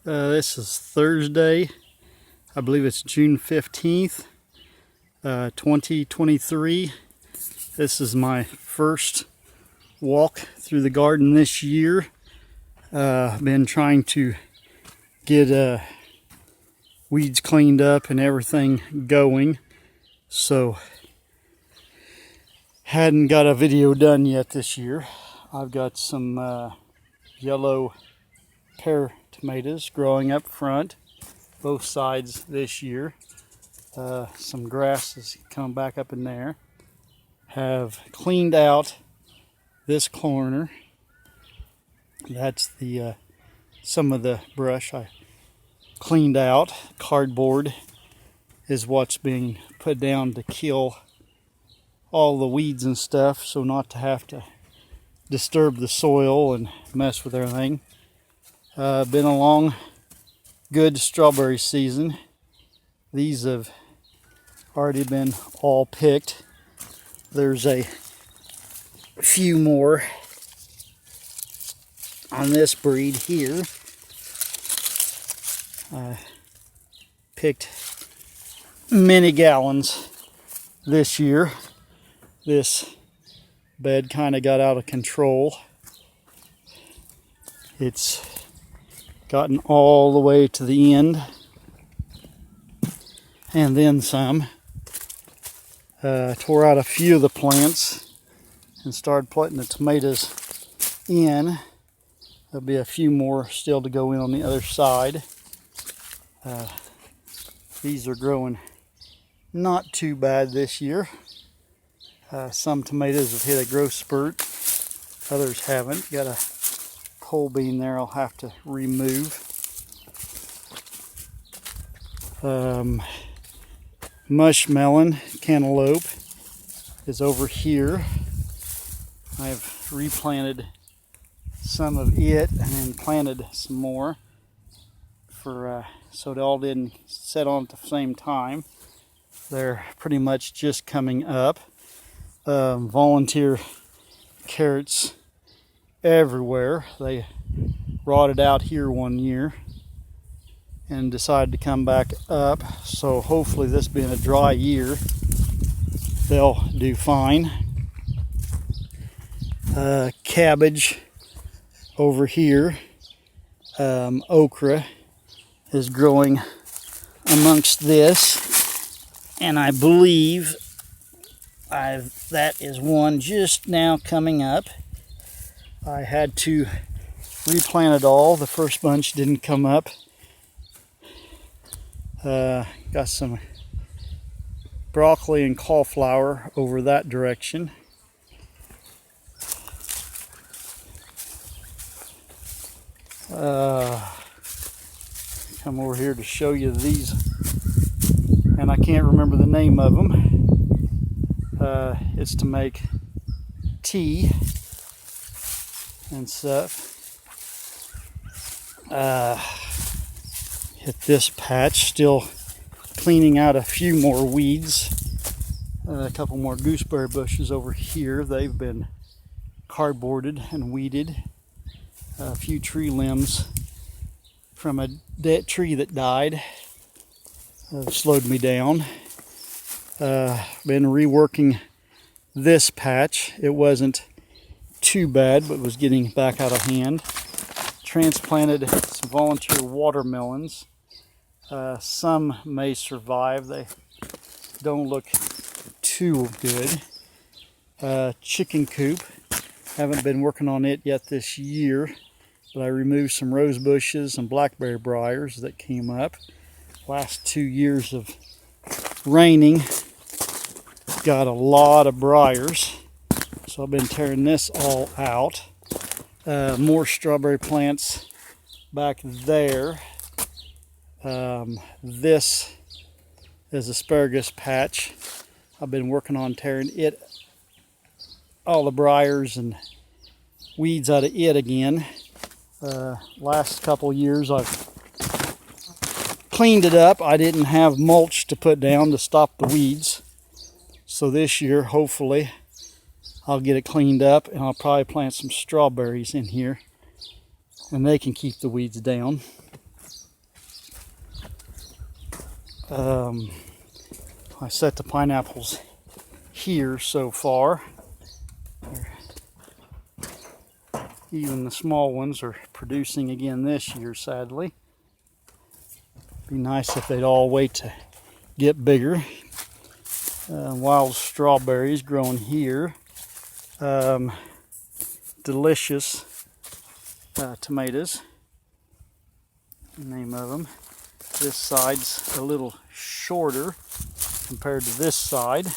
This is Thursday. I believe it's June 15th, 2023. This is my first walk through the garden this year. I've been trying to get weeds cleaned up and everything going, so hadn't got a video done yet this year. I've got some yellow pear tomatoes growing up front, both sides this year. Some grass has come back up in there. Have cleaned out this corner. That's the some of the brush I cleaned out. Cardboard is what's being put down to kill all the weeds and stuff, so not to have to disturb the soil and mess with everything. Been a long, good strawberry season. These have already been all picked. There's a few more on this breed here. Picked many gallons this year. This bed kind of got out of control. It's gotten all the way to the end and then some. Tore out a few of the plants and started putting the tomatoes in. There'll be a few more still to go in on the other side. These are growing not too bad this year. Some tomatoes have hit a growth spurt, others haven't. Got a pole bean there I'll have to remove. Mushmelon cantaloupe is over here. I've replanted some of it and then planted some more for so they all didn't set on at the same time. They're pretty much just coming up. Volunteer carrots everywhere. They rotted out here one year and decided to come back up, so hopefully this being a dry year they'll do fine. Cabbage over here. Okra is growing amongst this, and I believe that is one just now coming up. I had to replant it all. The first bunch didn't come up. Got some broccoli and cauliflower over that direction. Come over here to show you these, and I can't remember the name of them. It's to make tea and stuff. Hit this patch, still cleaning out a few more weeds. A couple more gooseberry bushes over here. They've been cardboarded and weeded. A few tree limbs from a dead tree that died slowed me down. Been reworking this patch. It wasn't too bad, but was getting back out of hand. Transplanted some volunteer watermelons. Some may survive. They don't look too good. Chicken coop. Haven't been working on it yet this year, but I removed some rose bushes and blackberry briars that came up. Last 2 years of raining got a lot of briars, so I've been tearing this all out. More strawberry plants back there. This is asparagus patch. I've been working on tearing it, all the briars and weeds out of it again. Last couple years I've cleaned it up. I didn't have mulch to put down to stop the weeds, so this year hopefully I'll get it cleaned up, and I'll probably plant some strawberries in here, and they can keep the weeds down. I set the pineapples here so far. Even the small ones are producing again this year, sadly. Be nice if they'd all wait to get bigger. Wild strawberries growing here. Delicious tomatoes, the name of them. This side's a little shorter compared to this side.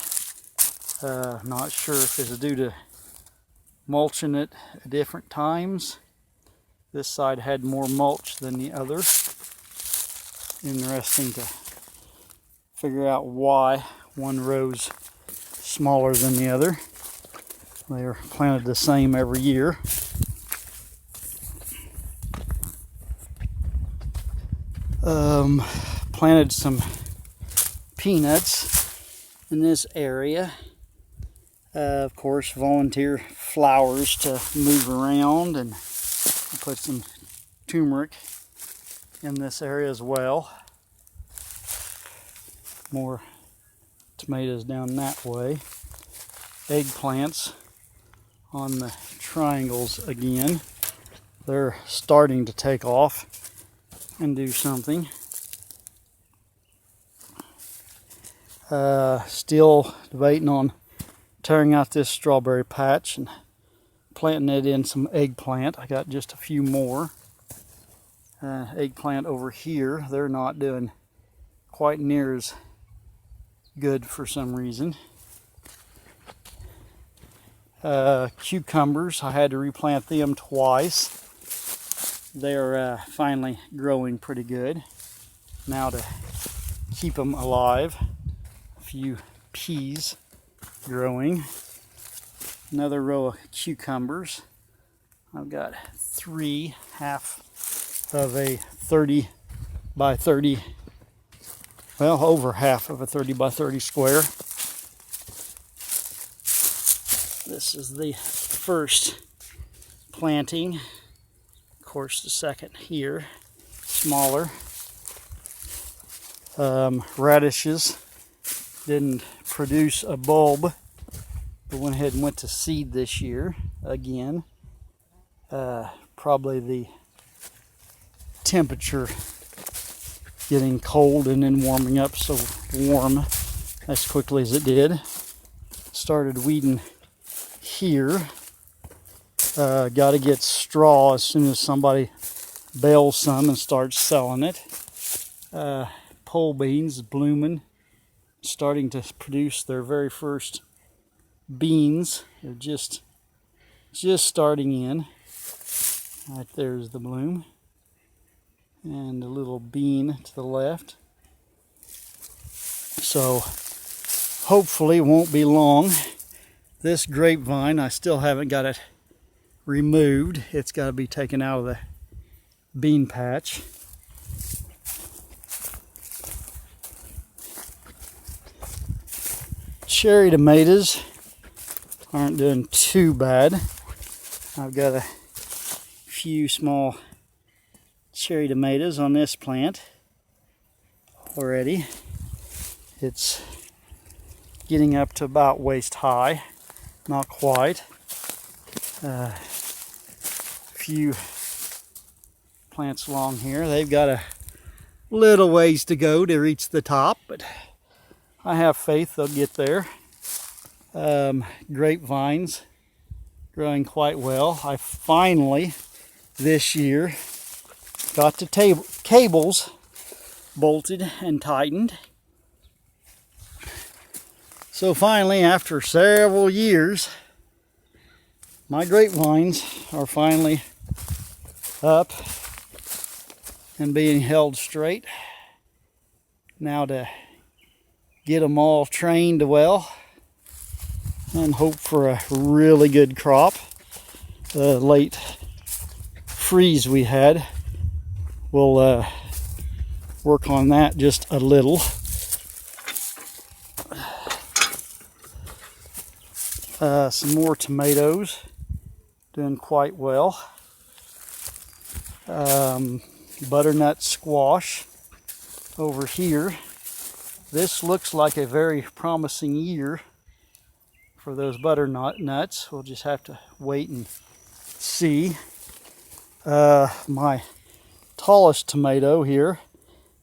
Not sure if it's due to mulching it at different times. This side had more mulch than the other. Interesting to figure out why one row's smaller than the other. They are planted the same every year. Planted some peanuts in this area. Of course, volunteer flowers to move around, and put some turmeric in this area as well. More tomatoes down that way. Eggplants on the triangles again. They're starting to take off and do something. Still debating on tearing out this strawberry patch and planting it in some eggplant. I got just a few more. Eggplant over here, they're not doing quite near as good for some reason. Cucumbers, I had to replant them twice. They're finally growing pretty good. Now to keep them alive, a few peas growing. Another row of cucumbers. I've got 3, half of a 30 by 30, well, over half of a 30 by 30 square. This is the first planting. Of course, the second here, smaller. Radishes didn't produce a bulb, but went ahead and went to seed this year again. Probably the temperature getting cold and then warming up so warm as quickly as it did. Started weeding here. Got to get straw as soon as somebody bales some and starts selling it. Pole beans blooming, starting to produce their very first beans. They're just starting in. Right there's the bloom. And a little bean to the left. So hopefully it won't be long. This grapevine, I still haven't got it removed. It's got to be taken out of the bean patch. Cherry tomatoes aren't doing too bad. I've got a few small cherry tomatoes on this plant already. It's getting up to about waist high, not quite. Few plants along here. They've got a little ways to go to reach the top, but I have faith they'll get there. Grapevines growing quite well. I finally this year got the cables bolted and tightened. So finally, after several years, my grapevines are finally up and being held straight. Now to get them all trained well and hope for a really good crop. The late freeze we had will work on that just a little. Some more tomatoes, doing quite well. Butternut squash over here This looks like a very promising year for those butternut nuts. We'll just have to wait and see. My tallest tomato here,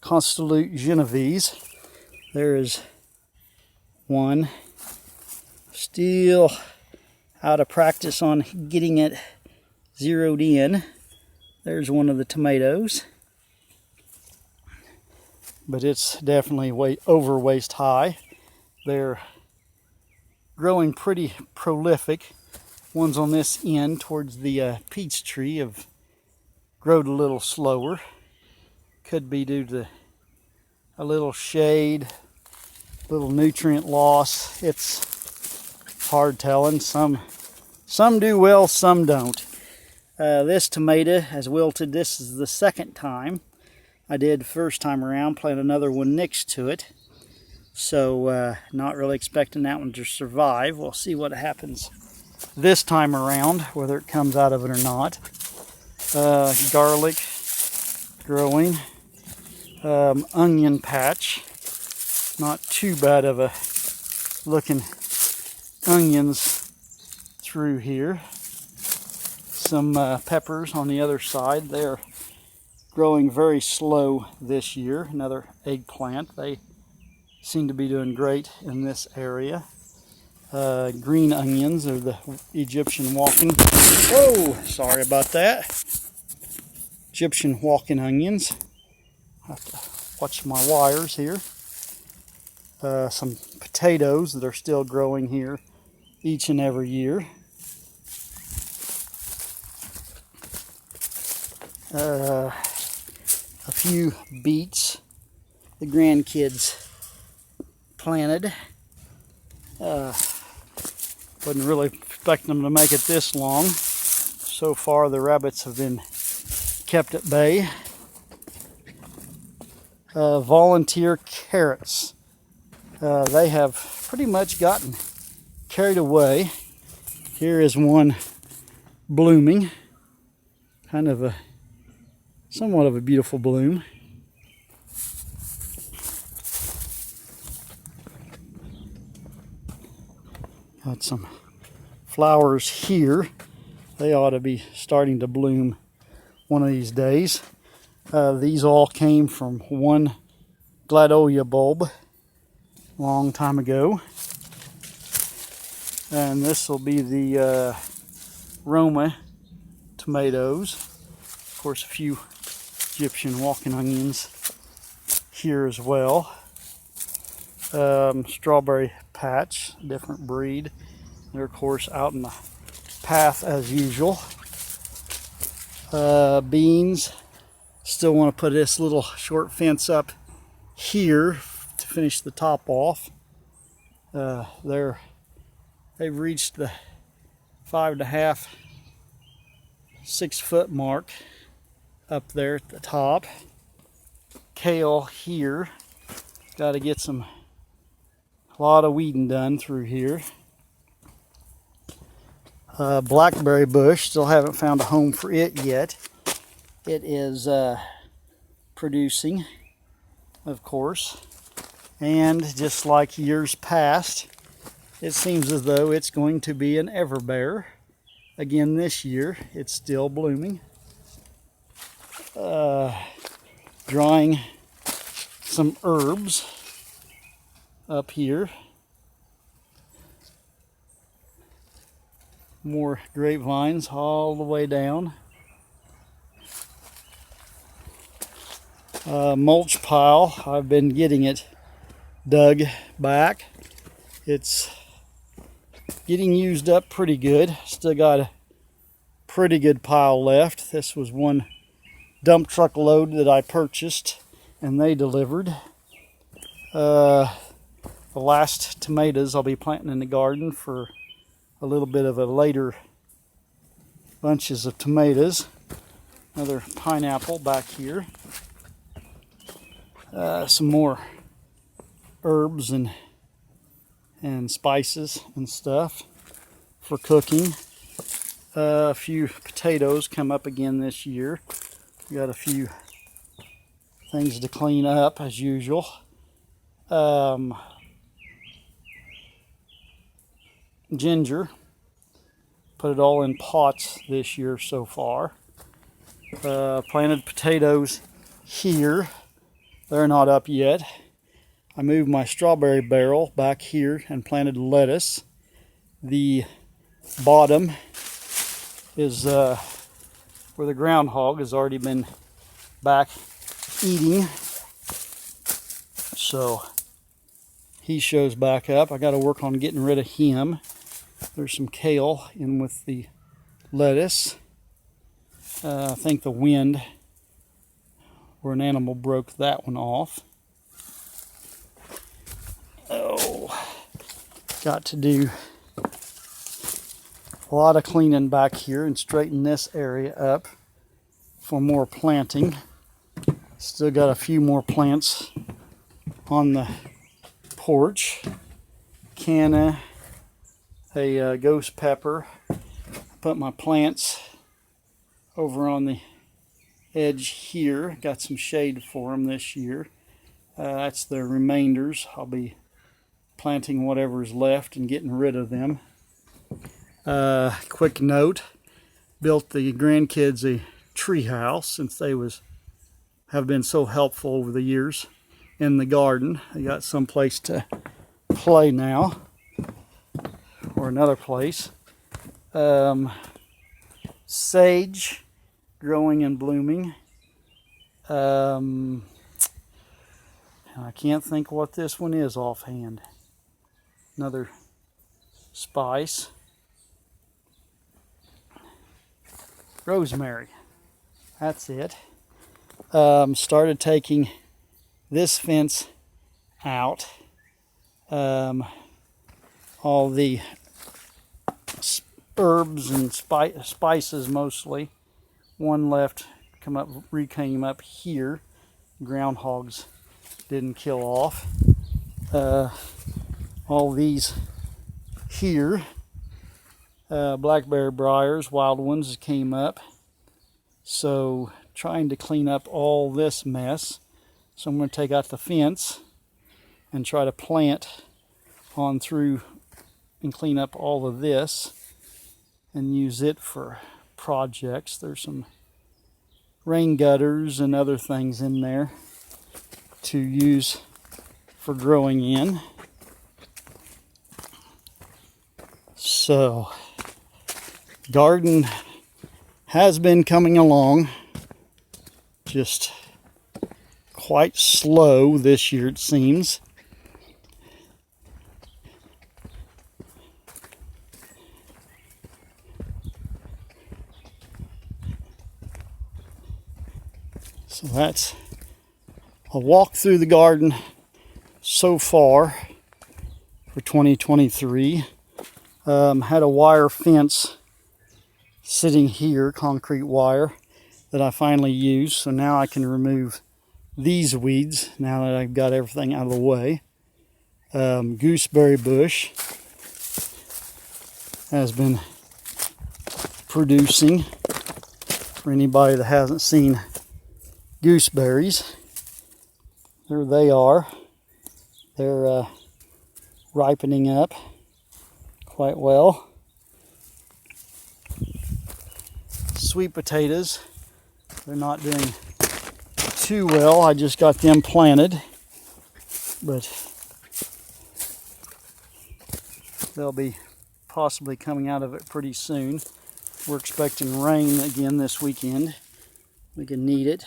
Constellute Genovese. There is one. Still out of practice on getting it zeroed in. There's one of the tomatoes. But it's definitely over waist high. They're growing pretty prolific. Ones on this end towards the peach tree have grown a little slower. Could be due to a little shade, little nutrient loss. It's hard telling. Some do well, some don't. This tomato has wilted. This is the second time. I did first time around, plant another one next to it. So not really expecting that one to survive. We'll see what happens this time around, whether it comes out of it or not. Garlic growing. Onion patch. Not too bad of a looking onions through here. Some peppers on the other side. They're growing very slow this year. Another eggplant. They seem to be doing great in this area. Green onions are the Egyptian walking. Whoa, sorry about that. Egyptian walking onions. I have to watch my wires here. Some potatoes that are still growing here each and every year. A few beets the grandkids planted. Wasn't really expecting them to make it this long. So far the rabbits have been kept at bay. Volunteer carrots. They have pretty much gotten carried away. Here is one blooming. Kind of somewhat of a beautiful bloom. Got some flowers here. They ought to be starting to bloom one of these days. These all came from one gladolia bulb a long time ago. And this will be the Roma tomatoes. Of course, a few Egyptian walking onions here as well. Strawberry patch, different breed. They're of course out in the path as usual. Beans. Still want to put this little short fence up here to finish the top off. They've reached the 5.5, 6 foot mark up there at the top. Kale here. Got to get a lot of weeding done through here. Blackberry bush, still haven't found a home for it yet. It is producing, of course, and just like years past, it seems as though it's going to be an everbearer. Again this year, it's still blooming. Drawing some herbs up here. More grapevines all the way down. Mulch pile, I've been getting it dug back. It's getting used up pretty good. Still got a pretty good pile left. This was one dump truck load that I purchased and they delivered. The last tomatoes I'll be planting in the garden for a little bit of a later bunches of tomatoes. Another pineapple back here. Some more herbs and spices and stuff for cooking. A few potatoes come up again this year. Got a few things to clean up as usual. ginger. Put it all in pots this year so far. Planted potatoes here. They're not up yet. I moved my strawberry barrel back here and planted lettuce. The bottom is where the groundhog has already been back eating. So he shows back up. I got to work on getting rid of him. There's some kale in with the lettuce. I think the wind or an animal broke that one off. Oh, got to do a lot of cleaning back here and straighten this area up for more planting. Still got a few more plants on the porch. Canna, a ghost pepper. Put my plants over on the edge here. Got some shade for them this year. That's the remainders. I'll be planting whatever's left and getting rid of them. Quick note, built the grandkids a tree house since they have been so helpful over the years in the garden. They got some place to play now, or another place. Sage growing and blooming. I can't think what this one is offhand. Another spice. Rosemary. That's it. Started taking this fence out. All the herbs and spices mostly. One left came up here. Groundhogs didn't kill off. All these here. Blackberry briars, wild ones came up. So trying to clean up all this mess. So I'm going to take out the fence and try to plant on through and clean up all of this and use it for projects. There's some rain gutters and other things in there to use for growing in. So, garden has been coming along, just quite slow this year it seems. So that's a walk through the garden so far for 2023. Had a wire fence sitting here, concrete wire, that I finally used. So now I can remove these weeds now that I've got everything out of the way. Gooseberry bush has been producing. For anybody that hasn't seen gooseberries, there they are. They're ripening up quite well. Sweet potatoes, they're not doing too well. I just got them planted, but they'll be possibly coming out of it pretty soon. We're expecting rain again this weekend. We can need it.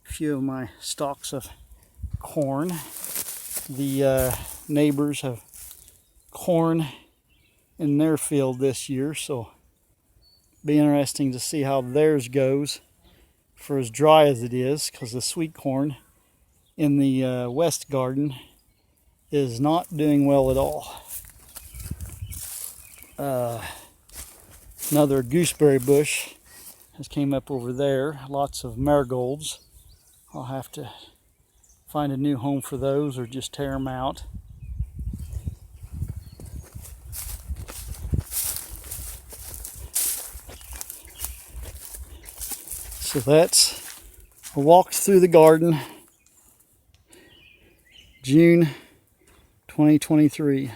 A few of my stalks of corn. The neighbors have corn in their field this year, so be interesting to see how theirs goes for as dry as it is, because the sweet corn in the west garden is not doing well at all. Another gooseberry bush has came up over there. Lots of marigolds. I'll have to find a new home for those or just tear them out. So that's a walk through the garden. June 2023.